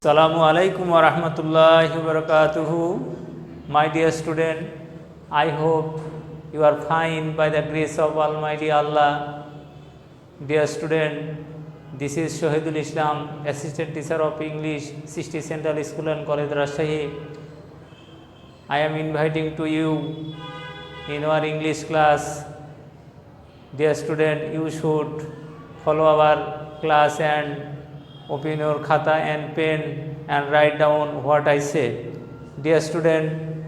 Assalamu alaikum wa rahmatullahi wa barakatuhu. My dear student, I hope you are fine by the grace of Almighty Allah. Dear student, this is Shahidul Islam, Assistant Teacher of English, 60 Central School and College, Rajshahi. I am inviting to you in our English class. Dear student, you should follow our class and open your khata and pen and write down what I say. Dear student,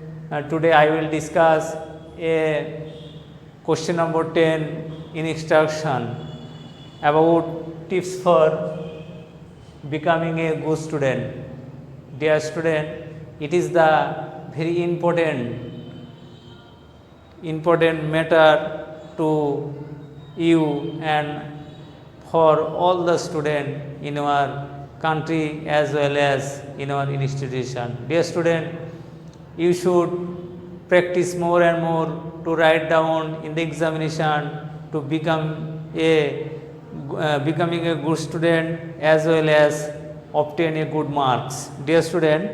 today I will discuss a question number 10 in instruction about tips for becoming a good student. Dear student, it is the very important matter to you and for all the students in our country as well as in our institution. Dear student, you should practice more and more to write down in the examination to becoming a good student as well as obtain a good marks. Dear student,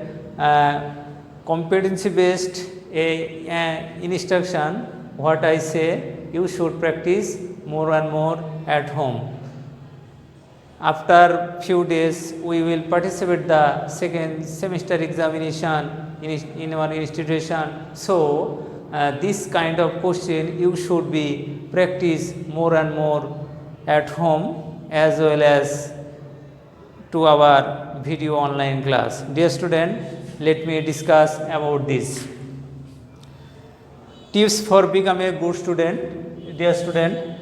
competency based instruction, what I say, you should practice more and more at home. After few days, we will participate the second semester examination in our institution. So, this kind of question you should be practice more and more at home as well as to our video online class. Dear student, let me discuss about this. Tips for becoming a good student. Dear student,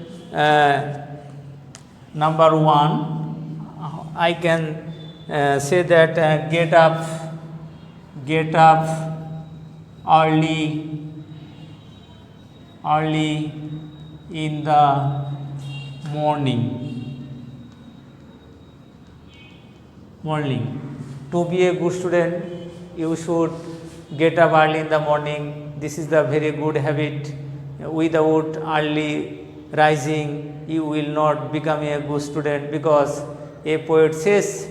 number 1, I can say that get up early in the morning. To be a good student, you should get up early in the morning. This is the very good habit. Without early rising, you will not become a good student, because a poet says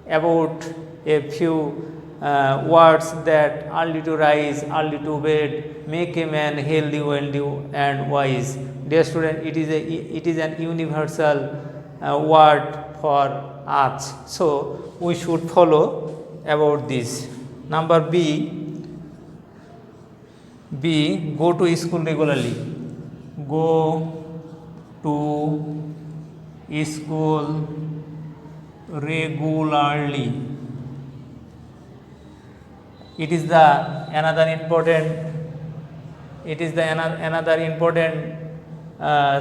about a few words that early to rise, early to bed, make a man healthy, wealthy and wise. Dear student, it is an universal word for us. So, we should follow about this. Number B, go to school regularly. Go to school regularly. It is the another important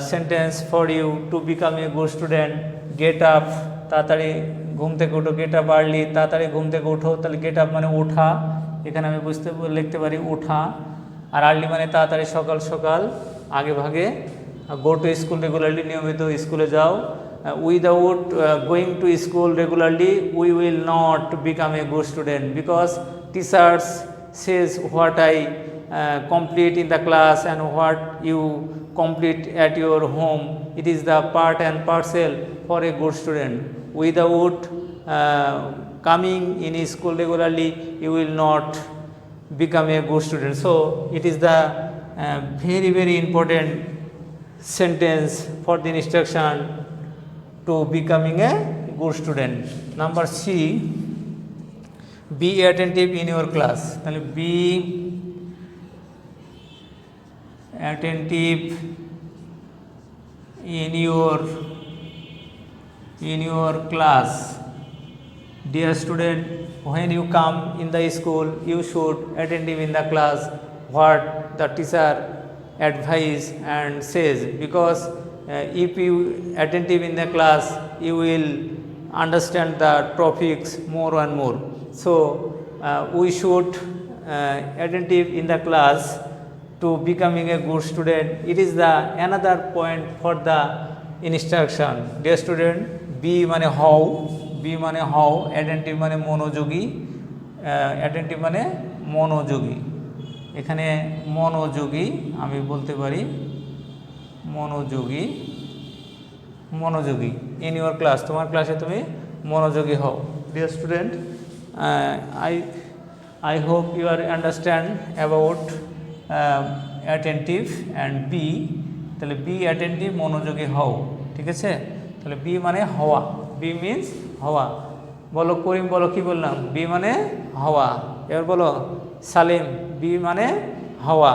sentence for you to become a good student. Get up, তাড়াতাড়ি ঘুম থেকে উঠো, get up early, তাড়াতাড়ি ঘুম থেকে উঠো, তাহলে get up মানে ওঠা, এখানে আমি লিখতে পারি ওঠা, আর early মানে তাড়াতাড়ি সকাল আগে ভাগে। go to school regularly, নিয়মিত স্কুলে যাও। Without going to school regularly, we will not become a good student, because teachers says what I complete in the class and what you complete at your home. It is the part and parcel for a good student. Without coming in school regularly, you will not become a good student. So, it is the very important sentence for the instruction to becoming a good student. Number C, be attentive in your class. Be attentive in your class. Dear student, when you come in the school, you should attentive in the class what the teacher advise and says, because if you attentive in the class, you will understand the topics more and more. So, we should attentive in the class to becoming a good student. It is the another point for the instruction. Dear student, be মানে how, attentive মানে মনোযোগী, এখানে মনোযোগী আমি বলতে পারি মনোযোগী in your class, তোমার ক্লাসে তুমি মনোযোগী হও। Dear student, I hope you are understand about attentive and be, তাহলে be attentive মনোযোগী হও, ঠিক আছে। তাহলে be মানে হওয়া, be means হওয়া। বলো করিম, বলো কি বললাম, be মানে হওয়া। এবার বলো সালিম, be মানে হওয়া।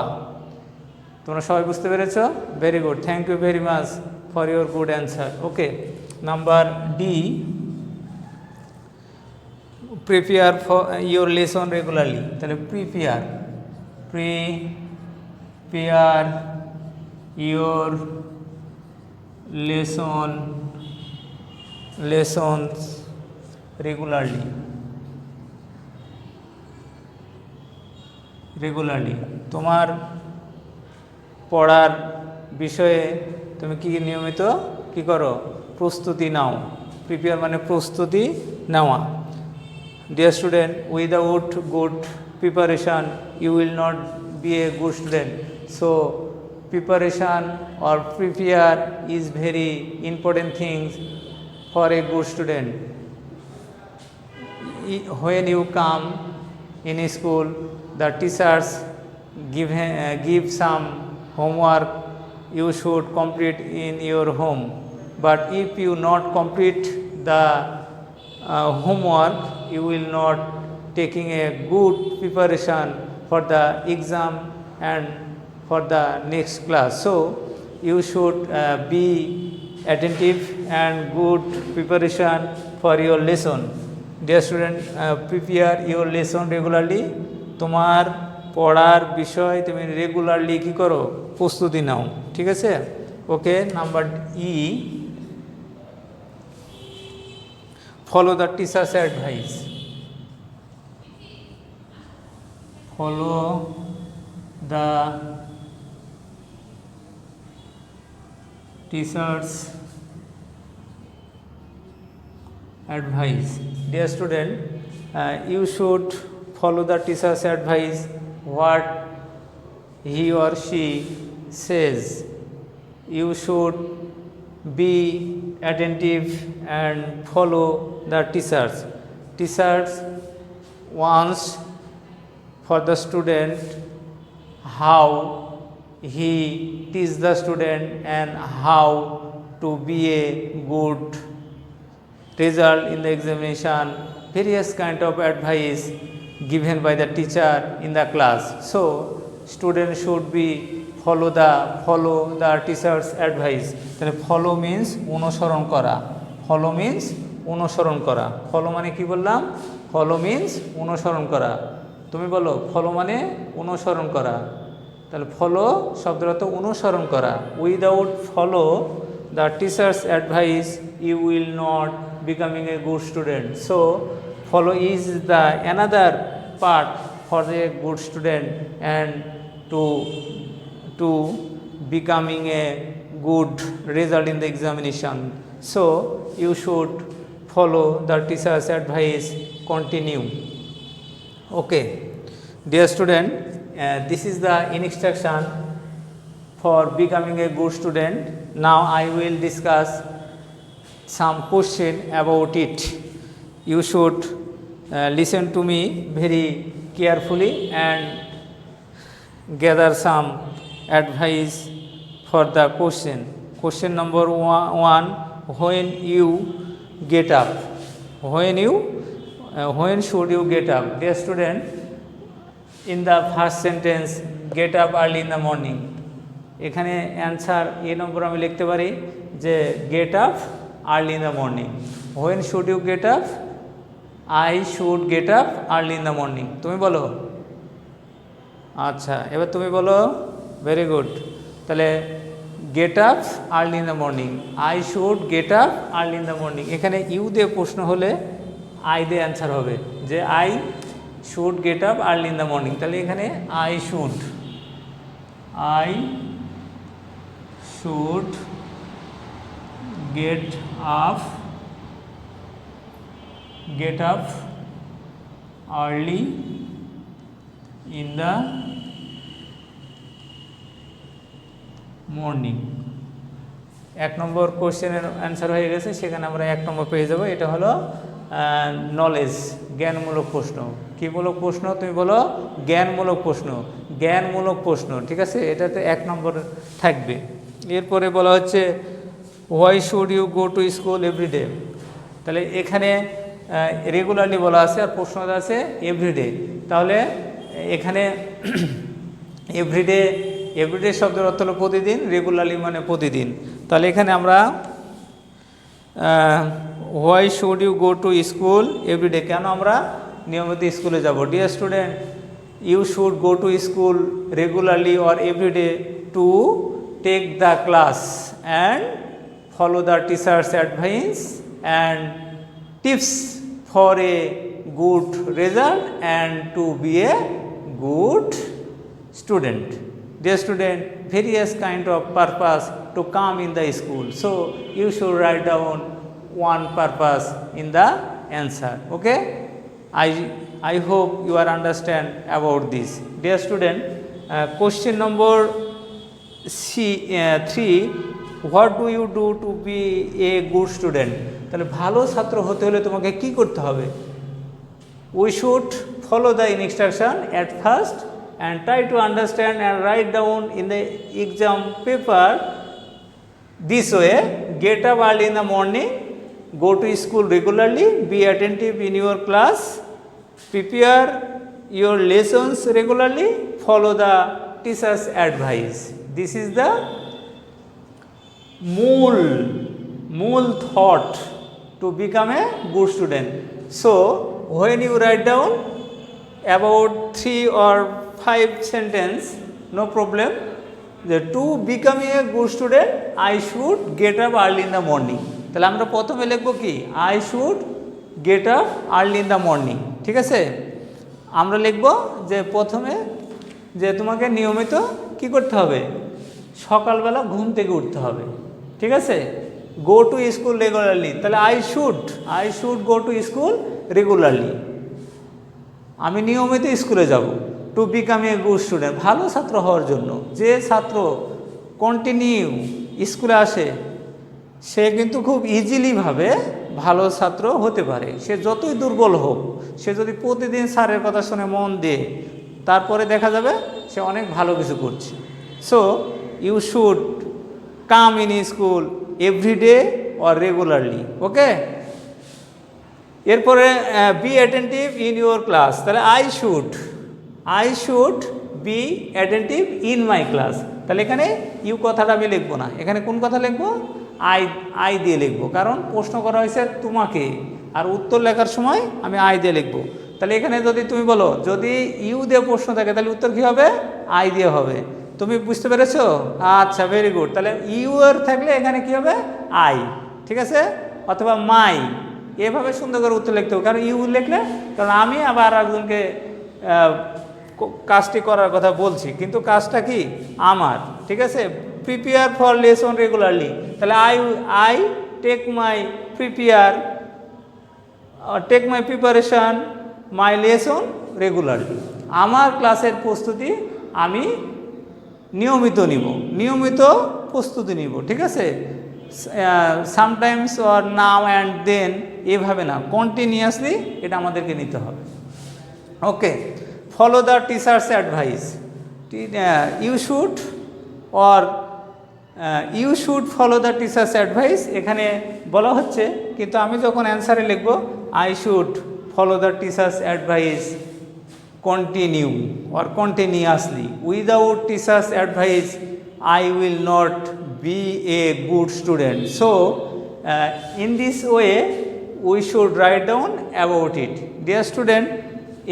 তোমরা সবাই বুঝতে পেরেছো? Very good, thank you very much for your good answer. Okay, number D, prepare for your lesson regularly. তাহলে প্রিপেয়ার ইউর লেসনস রেগুলারলি। তোমার পড়ার বিষয়ে তুমি কি নিয়মিত কি করো? প্রস্তুতি নাও। প্রিপেয়ার মানে প্রস্তুতি নেওয়া। Dear student, without good preparation you will not be a good student. So preparation or prepare is very important things for a good student. When you come in a school, the teachers give some homework you should complete in your home, but if you not complete the homework, you will not taking a good preparation for the exam and for the next class. So you should be attentive and good preparation for your lesson. Dear student, prepare your lesson regularly. তোমার পড়ার বিষয় তুমি regularly কি করো? প্রস্তুতি নাও, ঠিক আছে। Okay, number E, follow the teachers advice. Follow the teacher's advice. Dear student, you should follow the teacher's advice, what he or she says. You should be attentive and follow the teachers. Teachers wants for the student how he teach the student and how to be a good result in the examination. Various kind of advice given by the teacher in the class. So student should be follow the teacher's advice. তাহলে follow means অনুসরণ করা। follow means অনুসরণ করা। follow মানে কি বললাম? follow means অনুসরণ করা। তুমি বলো follow মানে অনুসরণ করা। তাহলে follow শব্দের অর্থ অনুসরণ করা। Without follow the teacher's advice you will not becoming a good student. So follow is the another part for a good student and to becoming a good result in the examination. So you should follow the teacher's advice, continue. Okay, dear student, this is the instruction for becoming a good student. Now I will discuss some question about it. You should listen to me very carefully and gather some advice for the question. Question number one, when you get up, when should you get up? Dear student, in the first sentence, get up early in the morning. এখানে answer এ নম্বর আমি লিখতে পারি যে get up early in the morning. When should you get up? I should get up early in the morning. তুমি বলো। আচ্ছা, এবার তুমি বলো। Very good. তাহলে get up early in the morning, I should get up early in the morning. এখানে you দিয়ে প্রশ্ন হলে আই দিয়ে অ্যান্সার হবে যে I should get up early in the morning. তাহলে এখানে I should get up early in the morning. এক নম্বর কোশ্চেনের অ্যান্সার হয়ে গেছে, সেখানে আমরা এক নম্বর পেয়ে যাব। এটা হলো নলেজ, জ্ঞানমূলক প্রশ্ন। কী মূলক প্রশ্ন? তুমি বলো জ্ঞানমূলক প্রশ্ন, জ্ঞানমূলক প্রশ্ন, ঠিক আছে, এটাতে 1 নম্বর থাকবে। এরপরে বলা হচ্ছে why should you go to school everyday. তাহলে এখানে রেগুলারলি বলা আছে আর প্রশ্নটা আছে এভরিডে। তাহলে এখানে এভরিডে, এভরিডে শব্দের অর্থ হলো প্রতিদিন, রেগুলারলি মানে প্রতিদিন। তাহলে এখানে আমরা why should you go to school everyday, কেন আমরা নিয়মিত স্কুলে যাব? Dear student, you should go to school regularly or everyday to take the class and follow the teachers advice and tips for a good result and to be a good student. Dear student, various kind of purpose to come in the school. So you should write down one purpose in the answer. Okay? I hope you are understand about this. Dear student, question number 3. What do you do to be a good student? তাহলে ভালো ছাত্র হতে হলে তোমাকে কি করতে হবে? We should follow the instruction at first and try to understand and write down in the exam paper this way. Get up early in the morning, go to school regularly, be attentive in your class, prepare your lessons regularly, follow the teacher's advice. This is the mool thought to become a good student. So when you write down about 3 or 5 sentence, no problem. To become a good student, I should get up early in the morning. তাহলে আমরা প্রথমে লিখব কি? I should get up early in the morning. ঠিক আছে, আমরা লিখব যে প্রথমে যে তোমাকে নিয়মিত কি করতে হবে? সকালবেলা ঘুম থেকে উঠতে হবে। ঠিক আছে, go to school regularly, তাহলে I should go to school regularly, আমি নিয়মিত স্কুলে যাব। To become a good student, ভালো ছাত্র হওয়ার জন্য। যে ছাত্র কন্টিনিউ স্কুলে আসে সে কিন্তু খুব ইজিলিভাবে ভালো ছাত্র হতে পারে, সে যতই দুর্বল হোক। সে যদি প্রতিদিন স্যারের কথা শুনে মন দিয়ে, তারপরে দেখা যাবে সে অনেক ভালো কিছু করছে। So you should come in school everyday or regularly. Okay, এরপরে be attentive in your class, তাহলে I should be attentive in my class. তাহলে এখানে ইউ কথাটা আমি লিখবো না, এখানে কোন কথা লিখবো? আই দিয়ে লিখবো, কারণ প্রশ্ন করা হয়েছে তোমাকে, আর উত্তর লেখার সময় আমি আই দিয়ে লিখবো। তাহলে এখানে যদি তুমি বলো, যদি ইউ দিয়ে প্রশ্ন থাকে তাহলে উত্তর কী হবে? আই দিয়ে হবে। তুমি বুঝতে পেরেছো? আচ্ছা, ভেরি গুড। তাহলে ইউ এর থাকলে এখানে কী হবে? আই। ঠিক আছে, অথবা মাই, এভাবে সুন্দর করে উত্তর লিখতে হবে। কারণ ইউ লিখলে, কারণ আমি আবার একজনকে কাজটি করার কথা বলছি, কিন্তু কাজটা কি আমার। ঠিক আছে, প্রিপেয়ার ফর লেসন রেগুলারলি, তাহলে I take my preparation my lesson regularly, আমার ক্লাসের প্রস্তুতি আমি নিয়মিত প্রস্তুতি নিব। ঠিক আছে, sometimes or now and then, এভাবে না, কন্টিনিউয়াসলি এটা আমাদেরকে নিতে হবে। Okay, follow the teachers advice, you should follow the teachers advice এখানে বলা হচ্ছে, কিন্তু আমি যখন অ্যান্সারে লিখব I should follow the teachers advice continue or continuously, without teacher's advice I will not be a good student. So in this way we should write down about it. Dear student,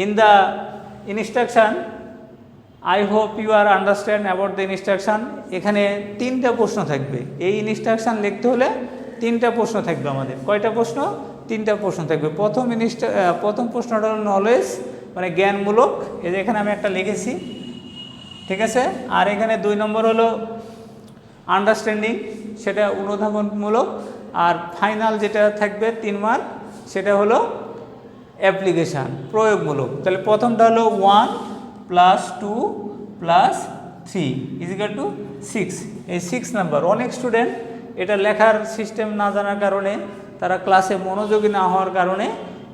in the instruction, I hope you are understand about the instruction. এখানে 3টা প্রশ্ন থাকবে। এই instruction লিখতে হলে 3টা প্রশ্ন থাকবে আমাদের। কয়টা প্রশ্ন? 3টা প্রশ্ন থাকবে। প্রথম প্রশ্নটা হলো নলেজ, মানে জ্ঞানমূলক, এই যে এখানে আমি একটা লিখেছি। ঠিক আছে, আর এখানে 2 নম্বর হলো আন্ডারস্ট্যান্ডিং, সেটা অনুধাবনমূলক, আর ফাইনাল যেটা থাকবে 3 মার্ক, সেটা হলো অ্যাপ্লিকেশান, প্রয়োগমূলক। তাহলে প্রথমটা হলো 1 + 2 + 3 = 6, এই 6 নাম্বার। অনেক স্টুডেন্ট এটা লেখার সিস্টেম না জানার কারণে তারা ক্লাসে মনোযোগী না হওয়ার কারণে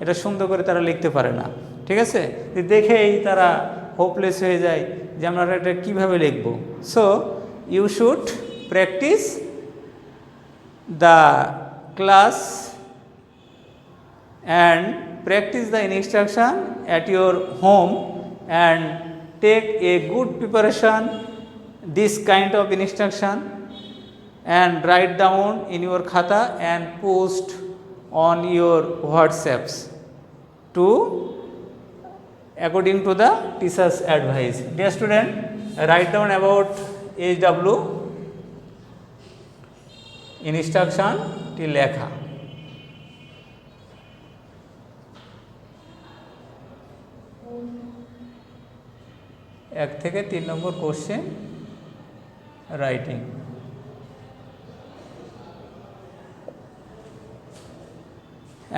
এটা সুন্দর করে তারা লিখতে পারে না। ঠিক আছে, দেখেই তারা হোপলেস হয়ে যায় যে আমরা এটা কীভাবে লিখব। So you should practice the class and practice the instruction at your home and take a good preparation this kind of instruction and write down in your khata and post on your WhatsApps to according to the teacher's advice. Dear student, write down about HW instruction till লেখা। এক থেকে 3 নম্বর question writing.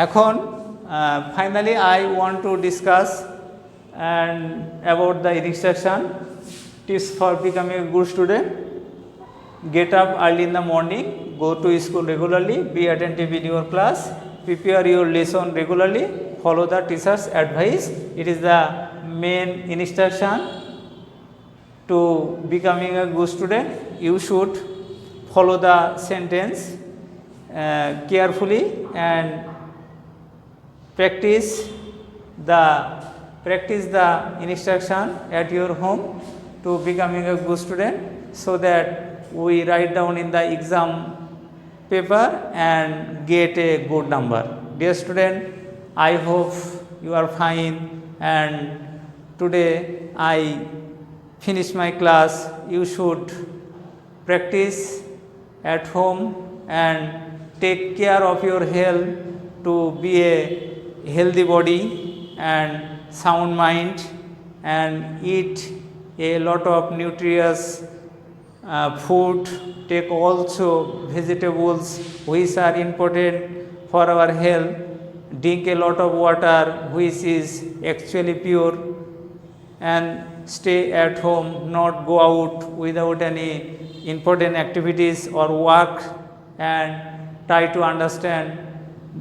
এখন finally I want to discuss and about the instruction tips for becoming a good student. Get up early in the morning, go to school regularly, be attentive in your class, prepare your lesson regularly, follow the teacher's advice. It is the main instruction to becoming a good student. You should follow the sentence carefully and practice the instruction at your home to becoming a good student, so that we write down in the exam paper and get a good number. Dear student, I hope you are fine, and today I finish my class. You should practice at home and take care of your health to be a healthy body and sound mind, and eat a lot of nutritious food. Take also vegetables which are important for our health. Drink a lot of water which is actually pure, and stay at home, not go out without any important activities or work, and try to understand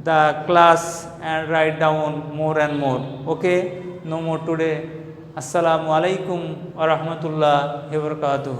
the class and write down more and more. Okay, no more today. Assalamu alaikum wa rahmatullahi wa barakatuh.